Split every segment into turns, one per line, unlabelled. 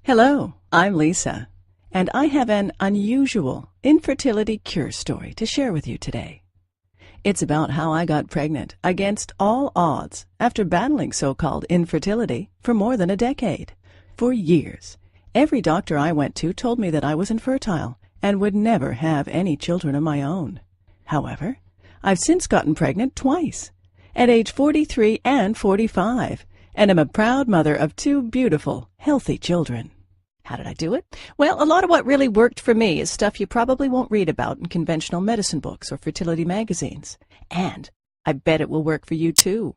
Hello, I'm Lisa, and I have an unusual infertility cure story to share with you today. It's about how I got pregnant against all odds after battling so-called infertility for more than a decade. For years, every doctor I went to told me that I was infertile and would never have any children of my own. However, I've since gotten pregnant twice, at age 43 and 45, and am a proud mother of two beautiful, healthy children. How did I do it? Well, a lot of what really worked for me is stuff you probably won't read about in conventional medicine books or fertility magazines. And I bet it will work for you too.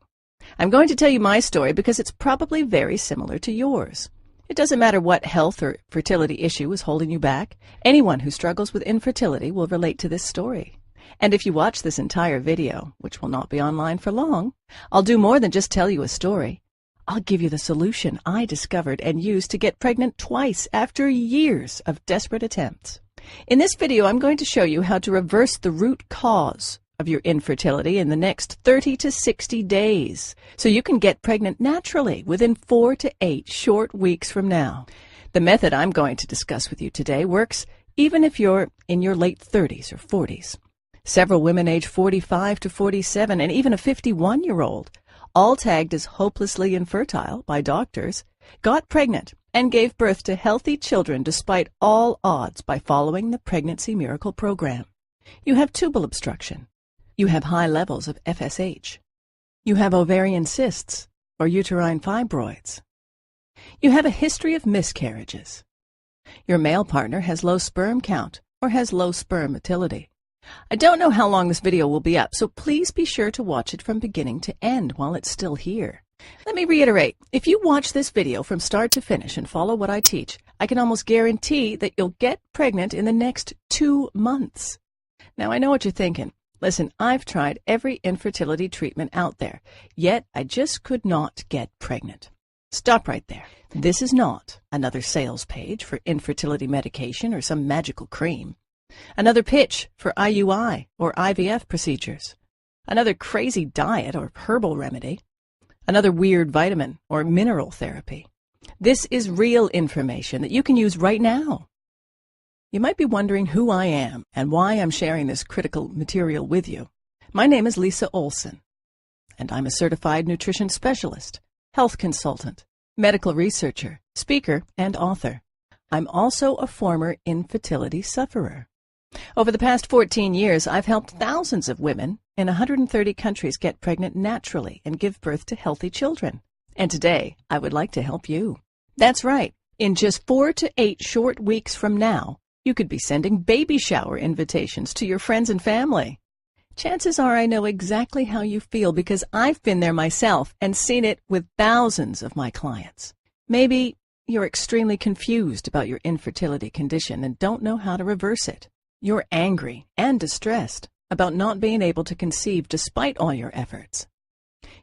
I'm going to tell you my story because it's probably very similar to yours. It doesn't matter what health or fertility issue is holding you back. Anyone who struggles with infertility will relate to this story. And if you watch this entire video, which will not be online for long, I'll do more than just tell you a story. I'll give you the solution I discovered and used to get pregnant twice after years of desperate attempts. In this video, I'm going to show you how to reverse the root cause of your infertility in the next 30 to 60 days, so you can get pregnant naturally within 4 to 8 short weeks from now. The method I'm going to discuss with you today works even if you're in your late 30s or 40s. Several women age 45 to 47 and even a 51-year-old, all tagged as hopelessly infertile by doctors, got pregnant and gave birth to healthy children despite all odds by following the Pregnancy Miracle Program. You have tubal obstruction. You have high levels of FSH. You have ovarian cysts or uterine fibroids. You have a history of miscarriages. Your male partner has low sperm count or has low sperm motility. I don't know how long this video will be up, so please be sure to watch it from beginning to end while it's still here. Let me reiterate, if you watch this video from start to finish and follow what I teach, I can almost guarantee that you'll get pregnant in the next 2 months. Now, I know what you're thinking. Listen, I've tried every infertility treatment out there, yet I just could not get pregnant. Stop right there. This is not another sales page for infertility medication or some magical cream. Another pitch for IUI or IVF procedures. Another crazy diet or herbal remedy. Another weird vitamin or mineral therapy. This is real information that you can use right now. You might be wondering who I am and why I'm sharing this critical material with you. My name is Lisa Olson, and I'm a certified nutrition specialist, health consultant, medical researcher, speaker, and author. I'm also a former infertility sufferer. Over the past 14 years, I've helped thousands of women in 130 countries get pregnant naturally and give birth to healthy children. And today, I would like to help you. That's right. In just 4 to 8 short weeks from now, you could be sending baby shower invitations to your friends and family. Chances are I know exactly how you feel because I've been there myself and seen it with thousands of my clients. Maybe you're extremely confused about your infertility condition and don't know how to reverse it. You're angry and distressed about not being able to conceive despite all your efforts.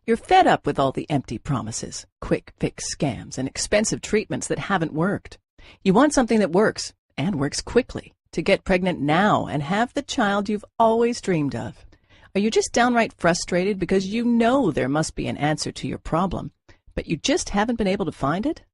You're fed up with all the empty promises, quick fix scams, and expensive treatments that haven't worked. You want something that works, and works quickly, to get pregnant now and have the child you've always dreamed of. Are you just downright frustrated because you know there must be an answer to your problem, but you just haven't been able to find it?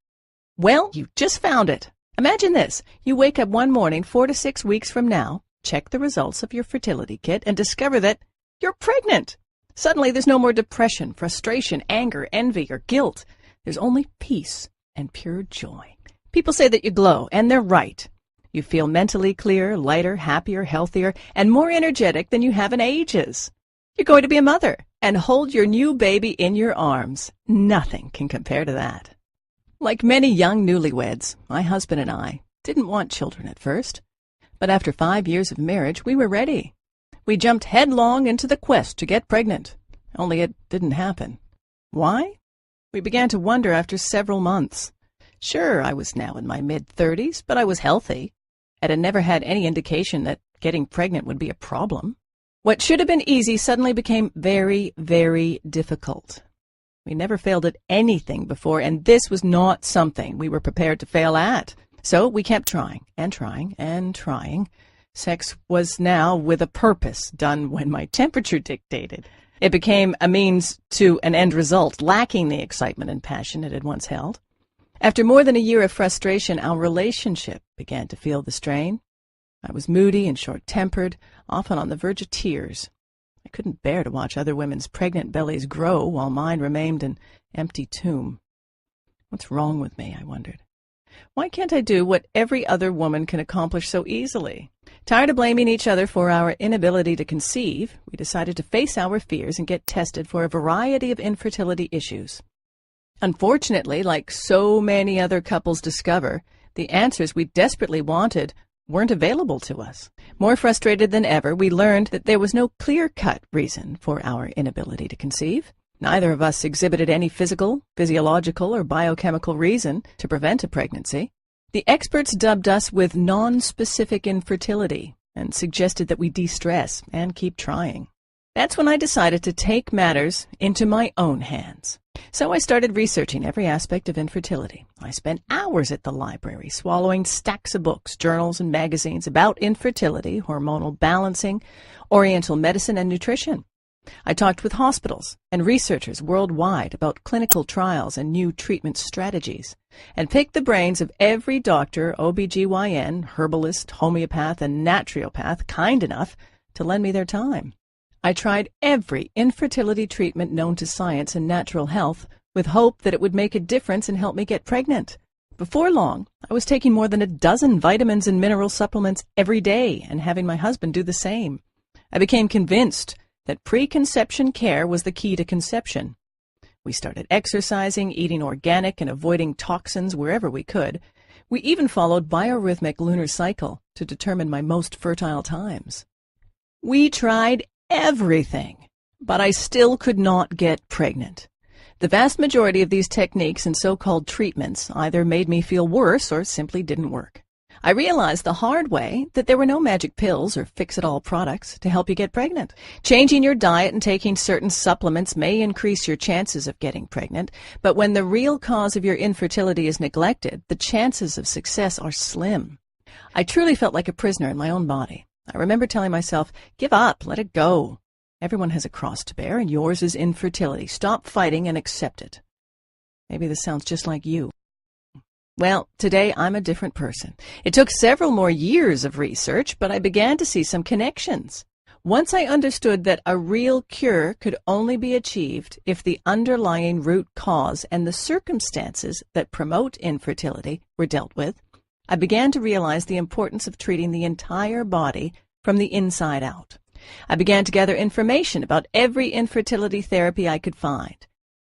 Well, you just found it. Imagine this. You wake up one morning 4 to 6 weeks from now, check the results of your fertility kit, and discover that you're pregnant. Suddenly, there's no more depression, frustration, anger, envy, or guilt. There's only peace and pure joy. People say that you glow, and they're right. You feel mentally clearer, lighter, happier, healthier, and more energetic than you have in ages. You're going to be a mother and hold your new baby in your arms. Nothing can compare to that. Like many young newlyweds, my husband and I didn't want children at first, but after 5 years of marriage, we were ready. We jumped headlong into the quest to get pregnant, only it didn't happen. Why? We began to wonder after several months. Sure, I was now in my mid-30s, but I was healthy, and had never had any indication that getting pregnant would be a problem. What should have been easy suddenly became very, very difficult. We never failed at anything before, and this was not something we were prepared to fail at. So we kept trying and trying and trying. Sex was now with a purpose, done when my temperature dictated. It became a means to an end result, lacking the excitement and passion it had once held. After more than a year of frustration, our relationship began to feel the strain. I was moody and short-tempered, often on the verge of tears. I couldn't bear to watch other women's pregnant bellies grow while mine remained an empty tomb. What's wrong with me, I wondered. Why can't I do what every other woman can accomplish so easily? Tired of blaming each other for our inability to conceive, we decided to face our fears and get tested for a variety of infertility issues. Unfortunately, like so many other couples discover, the answers we desperately wanted weren't available to us. More frustrated than ever, we learned that there was no clear-cut reason for our inability to conceive. Neither of us exhibited any physical, physiological, or biochemical reason to prevent a pregnancy. The experts dubbed us with non-specific infertility and suggested that we de-stress and keep trying. That's when I decided to take matters into my own hands. So I started researching every aspect of infertility. I spent hours at the library, swallowing stacks of books, journals, and magazines about infertility, hormonal balancing, oriental medicine, and nutrition. I talked with hospitals and researchers worldwide about clinical trials and new treatment strategies, and picked the brains of every doctor, OBGYN, herbalist, homeopath, and naturopath kind enough to lend me their time. I tried every infertility treatment known to science and natural health with hope that it would make a difference and help me get pregnant. Before long, I was taking more than a dozen vitamins and mineral supplements every day and having my husband do the same. I became convinced that preconception care was the key to conception. We started exercising, eating organic, and avoiding toxins wherever we could. We even followed biorhythmic lunar cycle to determine my most fertile times. We tried everything, but I still could not get pregnant. The vast majority of these techniques and so-called treatments either made me feel worse or simply didn't work. I realized the hard way that there were no magic pills or fix-it-all products to help you get pregnant. Changing your diet and taking certain supplements may increase your chances of getting pregnant, but when the real cause of your infertility is neglected, the chances of success are slim. I truly felt like a prisoner in my own body. I remember telling myself, give up, let it go. Everyone has a cross to bear, and yours is infertility. Stop fighting and accept it. Maybe this sounds just like you. Well, today I'm a different person. It took several more years of research, but I began to see some connections. Once I understood that a real cure could only be achieved if the underlying root cause and the circumstances that promote infertility were dealt with, I began to realize the importance of treating the entire body from the inside out. I began to gather information about every infertility therapy I could find.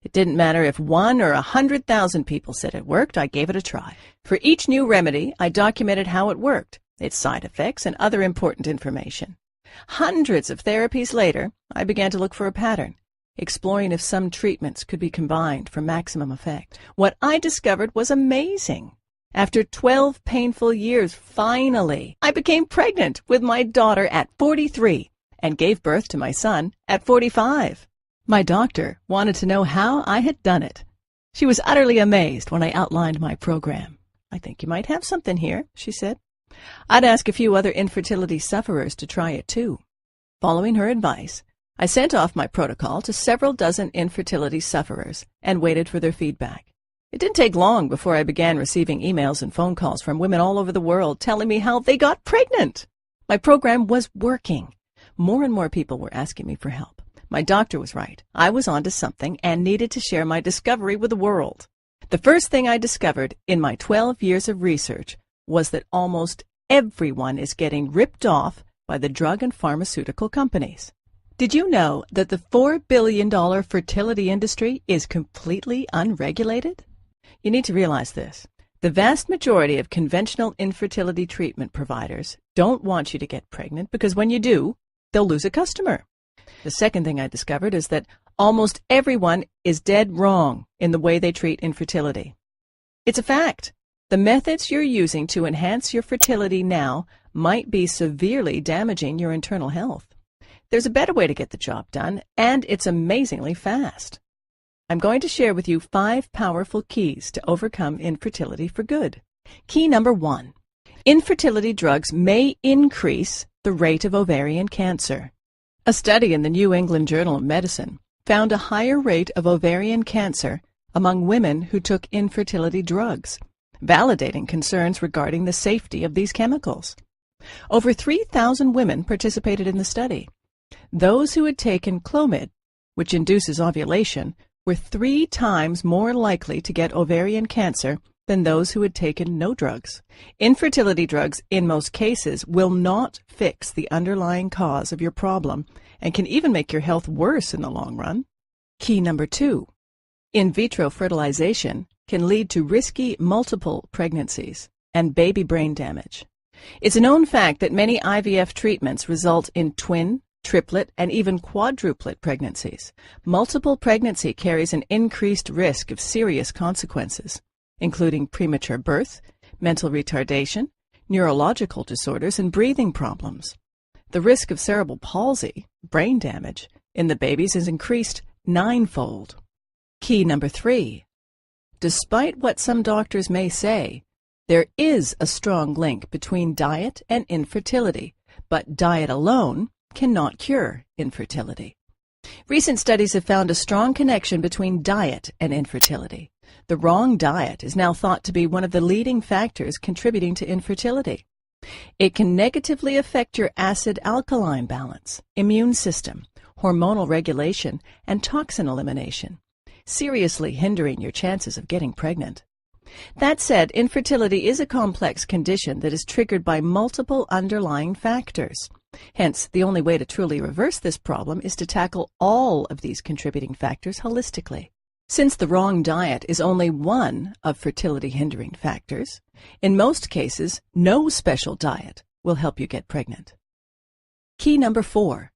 It didn't matter if 1 or 100,000 people said it worked, I gave it a try. For each new remedy, I documented how it worked, its side effects, and other important information. Hundreds of therapies later, I began to look for a pattern, exploring if some treatments could be combined for maximum effect. What I discovered was amazing. After 12 painful years, finally, I became pregnant with my daughter at 43 and gave birth to my son at 45. My doctor wanted to know how I had done it. She was utterly amazed when I outlined my program. I think you might have something here, she said. I'd ask a few other infertility sufferers to try it too. Following her advice, I sent off my protocol to several dozen infertility sufferers and waited for their feedback. It didn't take long before I began receiving emails and phone calls from women all over the world telling me how they got pregnant. My program was working. More and more people were asking me for help. My doctor was right. I was onto something and needed to share my discovery with the world. The first thing I discovered in my 12 years of research was that almost everyone is getting ripped off by the drug and pharmaceutical companies. Did you know that the $4 billion fertility industry is completely unregulated? You need to realize this. The vast majority of conventional infertility treatment providers don't want you to get pregnant because when you do, they'll lose a customer. The second thing I discovered is that almost everyone is dead wrong in the way they treat infertility. It's a fact. The methods you're using to enhance your fertility now might be severely damaging your internal health. There's a better way to get the job done, and it's amazingly fast. I'm going to share with you 5 powerful keys to overcome infertility for good. Key number 1. Infertility drugs may increase the rate of ovarian cancer. A study in the New England Journal of Medicine found a higher rate of ovarian cancer among women who took infertility drugs, validating concerns regarding the safety of these chemicals. Over 3,000 women participated in the study. Those who had taken Clomid, which induces ovulation, were 3 times more likely to get ovarian cancer than those who had taken no drugs. Infertility drugs, in most cases, will not fix the underlying cause of your problem and can even make your health worse in the long run. Key number 2. In vitro fertilization can lead to risky multiple pregnancies and baby brain damage. It's a known fact that many IVF treatments result in twin, triplet, and even quadruplet pregnancies. Multiple pregnancy carries an increased risk of serious consequences, including premature birth, mental retardation, neurological disorders, and breathing problems. The risk of cerebral palsy, brain damage, in the babies is increased 9-fold. Key number 3. Despite what some doctors may say, there is a strong link between diet and infertility, but diet alone cannot cure infertility. Recent studies have found a strong connection between diet and infertility. The wrong diet is now thought to be one of the leading factors contributing to infertility. It can negatively affect your acid-alkaline balance, immune system, hormonal regulation, and toxin elimination, seriously hindering your chances of getting pregnant. That said, infertility is a complex condition that is triggered by multiple underlying factors. Hence, the only way to truly reverse this problem is to tackle all of these contributing factors holistically. Since the wrong diet is only one of fertility-hindering factors, in most cases, no special diet will help you get pregnant. Key number 4.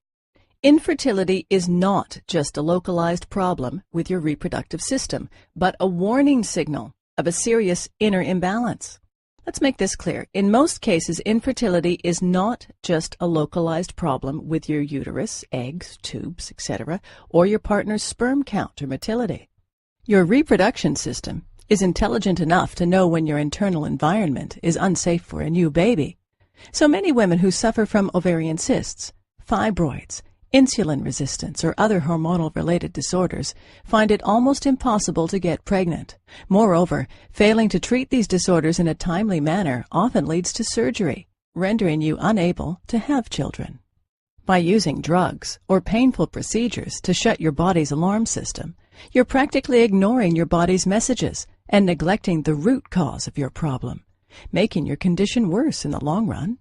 Infertility is not just a localized problem with your reproductive system, but a warning signal of a serious inner imbalance. Let's make this clear. In most cases, infertility is not just a localized problem with your uterus, eggs, tubes, etc., or your partner's sperm count or motility. Your reproduction system is intelligent enough to know when your internal environment is unsafe for a new baby. So many women who suffer from ovarian cysts, fibroids, insulin resistance, or other hormonal-related disorders find it almost impossible to get pregnant. Moreover, failing to treat these disorders in a timely manner often leads to surgery, rendering you unable to have children. By using drugs or painful procedures to shut your body's alarm system, you're practically ignoring your body's messages and neglecting the root cause of your problem, making your condition worse in the long run.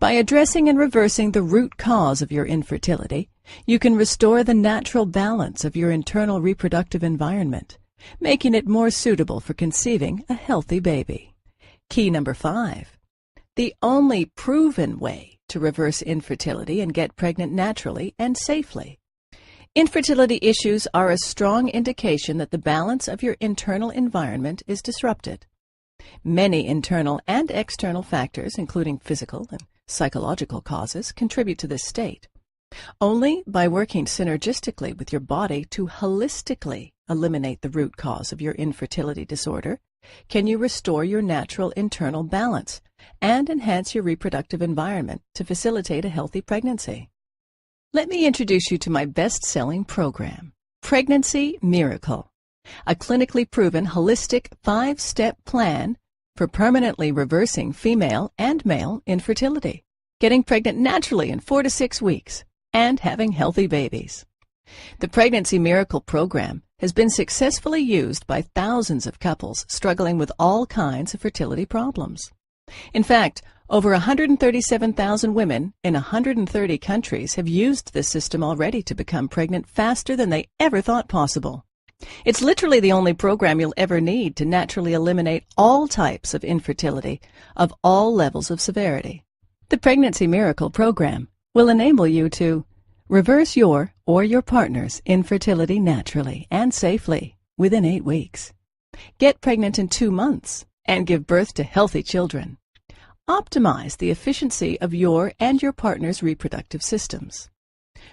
By addressing and reversing the root cause of your infertility, you can restore the natural balance of your internal reproductive environment, making it more suitable for conceiving a healthy baby. Key number 5. The only proven way to reverse infertility and get pregnant naturally and safely. Infertility issues are a strong indication that the balance of your internal environment is disrupted. Many internal and external factors, including physical and psychological causes, contribute to this state. Only by working synergistically with your body to holistically eliminate the root cause of your infertility disorder can you restore your natural internal balance and enhance your reproductive environment to facilitate a healthy pregnancy. Let me introduce you to my best-selling program, Pregnancy Miracle, a clinically proven holistic 5-step plan for permanently reversing female and male infertility, getting pregnant naturally in 4 to 6 weeks, and having healthy babies. The Pregnancy Miracle program has been successfully used by thousands of couples struggling with all kinds of fertility problems. In fact, over 137,000 women in 130 countries have used this system already to become pregnant faster than they ever thought possible. It's literally the only program you'll ever need to naturally eliminate all types of infertility of all levels of severity. The Pregnancy Miracle program will enable you to reverse your or your partner's infertility naturally and safely within 8 weeks. Get pregnant in 2 months and give birth to healthy children. Optimize the efficiency of your and your partner's reproductive systems.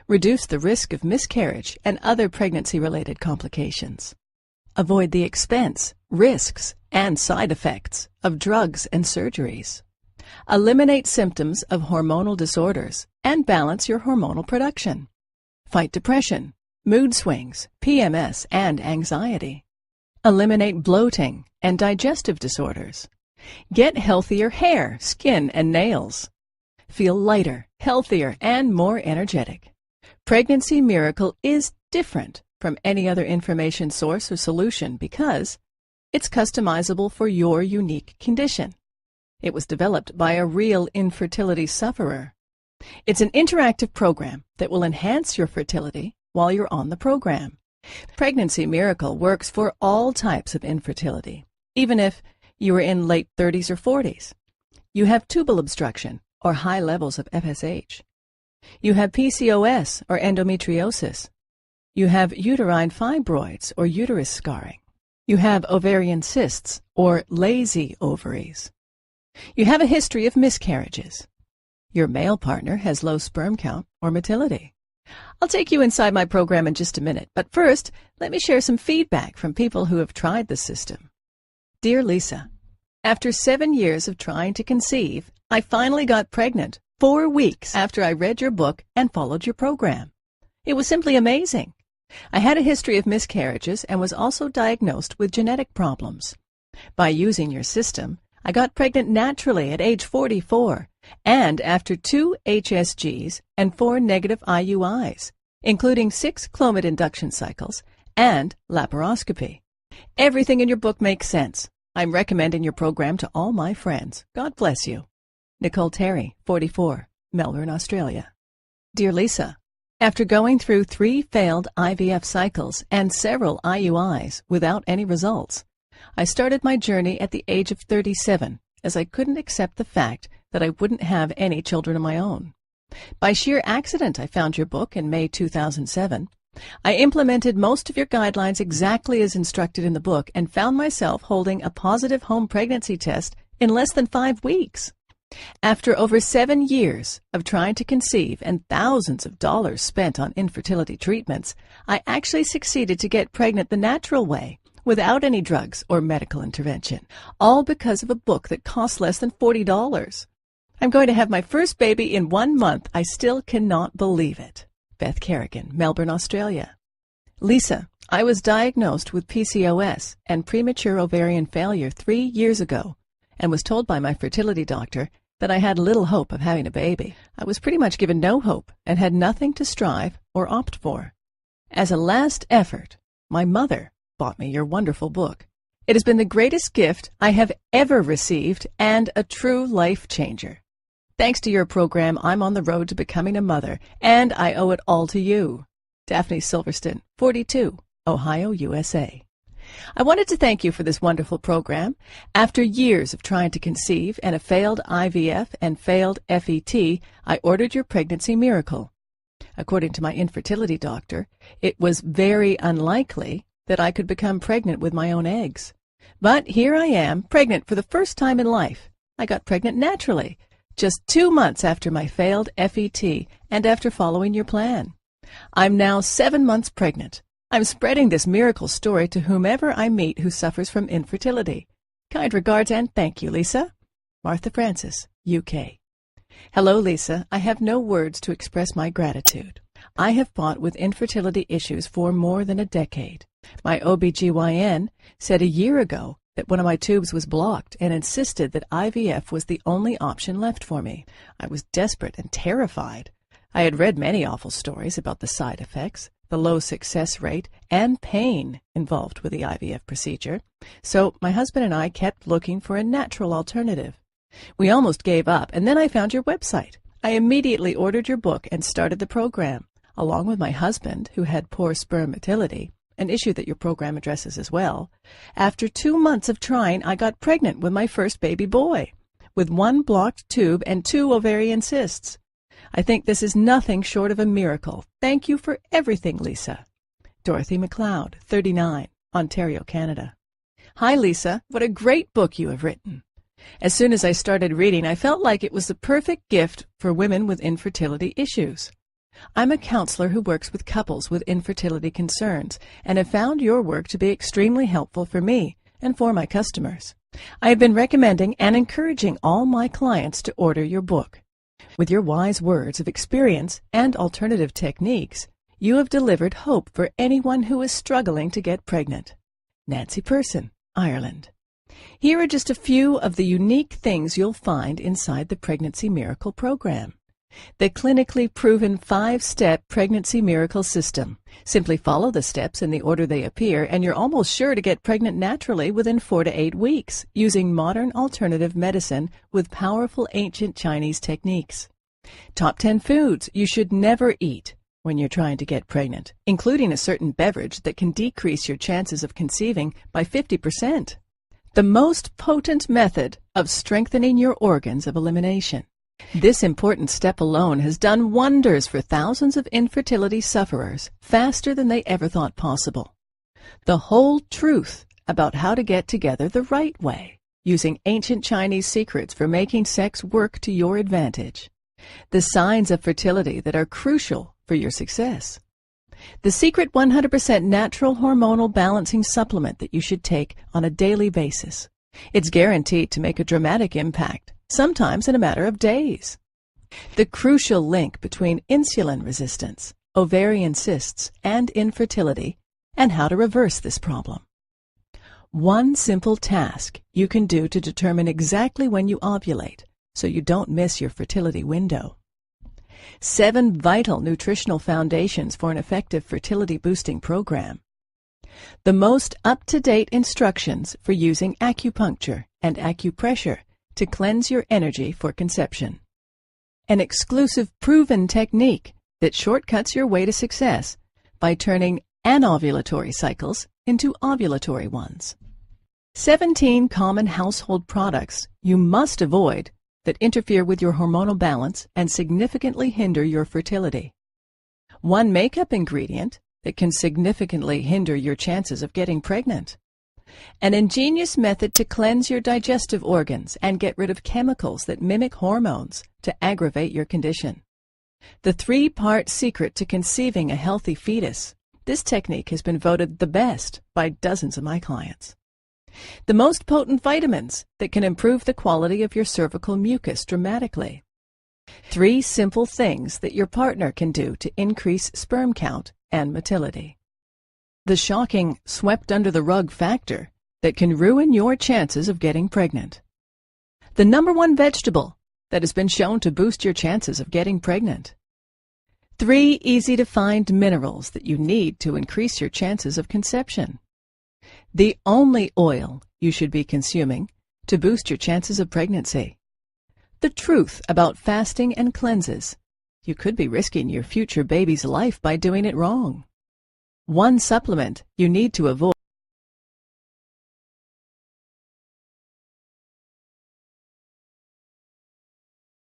Reduce the risk of miscarriage and other pregnancy-related complications. Avoid the expense, risks, and side effects of drugs and surgeries. Eliminate symptoms of hormonal disorders and balance your hormonal production. Fight depression, mood swings, PMS, and anxiety. Eliminate bloating and digestive disorders. Get healthier hair, skin, and nails. Feel lighter, healthier, and more energetic. Pregnancy Miracle is different from any other information source or solution because it's customizable for your unique condition. It was developed by a real infertility sufferer. It's an interactive program that will enhance your fertility while you're on the program. Pregnancy Miracle works for all types of infertility, even if you are in late 30s or 40s. You have tubal obstruction or high levels of FSH. You have PCOS or endometriosis. You have uterine fibroids or uterus scarring. You have ovarian cysts or lazy ovaries. You have a history of miscarriages. Your male partner has low sperm count or motility. I'll take you inside my program in just a minute, but first, let me share some feedback from people who have tried the system. Dear Lisa, after 7 years of trying to conceive, I finally got pregnant 4 weeks after I read your book and followed your program. It was simply amazing. I had a history of miscarriages and was also diagnosed with genetic problems. By using your system, I got pregnant naturally at age 44 and after 2 HSGs and 4 negative IUIs, including 6 Clomid induction cycles and laparoscopy. Everything in your book makes sense. I'm recommending your program to all my friends. God bless you. Nicole Terry, 44, Melbourne, Australia. Dear Lisa, after going through 3 failed IVF cycles and several IUIs without any results, I started my journey at the age of 37 as I couldn't accept the fact that I wouldn't have any children of my own. By sheer accident, I found your book in May 2007. I implemented most of your guidelines exactly as instructed in the book and found myself holding a positive home pregnancy test in less than 5 weeks. After over 7 years of trying to conceive and thousands of dollars spent on infertility treatments, I actually succeeded to get pregnant the natural way, without any drugs or medical intervention, all because of a book that cost less than $40. I'm going to have my first baby in 1 month. I still cannot believe it. Beth Kerrigan, Melbourne, Australia. Lisa, I was diagnosed with PCOS and premature ovarian failure 3 years ago and was told by my fertility doctor that I had little hope of having a baby. I was pretty much given no hope and had nothing to strive or opt for. As a last effort, my mother bought me your wonderful book. It has been the greatest gift I have ever received and a true life changer. Thanks to your program, I'm on the road to becoming a mother, and I owe it all to you. Daphne Silverston, 42, Ohio, USA. I wanted to thank you for this wonderful program. After years of trying to conceive and a failed IVF and failed FET, I ordered your Pregnancy Miracle. According to my infertility doctor, it was very unlikely that I could become pregnant with my own eggs. But here I am, pregnant for the first time in life. I got pregnant naturally, just 2 months after my failed FET and after following your plan. I'm now 7 months pregnant. I'm spreading this miracle story to whomever I meet who suffers from infertility. Kind regards and thank you, Lisa. Martha Francis, UK. Hello, Lisa. I have no words to express my gratitude. I have fought with infertility issues for more than a decade. My OBGYN said a year ago that one of my tubes was blocked and insisted that IVF was the only option left for me. I was desperate and terrified. I had read many awful stories about the side effects, the low success rate, and pain involved with the IVF procedure, so my husband and I kept looking for a natural alternative. We almost gave up, and then I found your website. I immediately ordered your book and started the program, along with my husband, who had poor sperm motility, an issue that your program addresses as well. After 2 months of trying, I got pregnant with my first baby boy, with 1 blocked tube and 2 ovarian cysts. I think this is nothing short of a miracle. Thank you for everything, Lisa. Dorothy McLeod, 39, Ontario, Canada. Hi, Lisa. What a great book you have written. As soon as I started reading, I felt like it was the perfect gift for women with infertility issues. I'm a counselor who works with couples with infertility concerns and have found your work to be extremely helpful for me and for my customers. I have been recommending and encouraging all my clients to order your book. With your wise words of experience and alternative techniques, you have delivered hope for anyone who is struggling to get pregnant. Nancy Person, Ireland. Here are just a few of the unique things you'll find inside the Pregnancy Miracle program. The clinically proven 5-step Pregnancy Miracle system. Simply follow the steps in the order they appear, and you're almost sure to get pregnant naturally within 4 to 8 weeks, using modern alternative medicine with powerful ancient Chinese techniques. Top 10 foods you should never eat when you're trying to get pregnant, including a certain beverage that can decrease your chances of conceiving by 50%. The most potent method of strengthening your organs of elimination. This important step alone has done wonders for thousands of infertility sufferers faster than they ever thought possible. The whole truth about how to get together the right way, using ancient Chinese secrets for making sex work to your advantage. The signs of fertility that are crucial for your success. The secret 100% natural hormonal balancing supplement that you should take on a daily basis. It's guaranteed to make a dramatic impact, sometimes in a matter of days. The crucial link between insulin resistance, ovarian cysts, and infertility, and how to reverse this problem. One simple task you can do to determine exactly when you ovulate, so you don't miss your fertility window. 7 vital nutritional foundations for an effective fertility-boosting program. The most up-to-date instructions for using acupuncture and acupressure to cleanse your energy for conception. An exclusive proven technique that shortcuts your way to success by turning anovulatory cycles into ovulatory ones. 17 common household products you must avoid that interfere with your hormonal balance and significantly hinder your fertility. 1 makeup ingredient that can significantly hinder your chances of getting pregnant. An ingenious method to cleanse your digestive organs and get rid of chemicals that mimic hormones to aggravate your condition. The 3-part secret to conceiving a healthy fetus. This technique has been voted the best by dozens of my clients. The most potent vitamins that can improve the quality of your cervical mucus dramatically. 3 simple things that your partner can do to increase sperm count and motility. The shocking swept-under-the-rug factor that can ruin your chances of getting pregnant. The #1 vegetable that has been shown to boost your chances of getting pregnant. 3 easy-to-find minerals that you need to increase your chances of conception. The only oil you should be consuming to boost your chances of pregnancy. The truth about fasting and cleanses. You could be risking your future baby's life by doing it wrong. 1 supplement you need to avoid.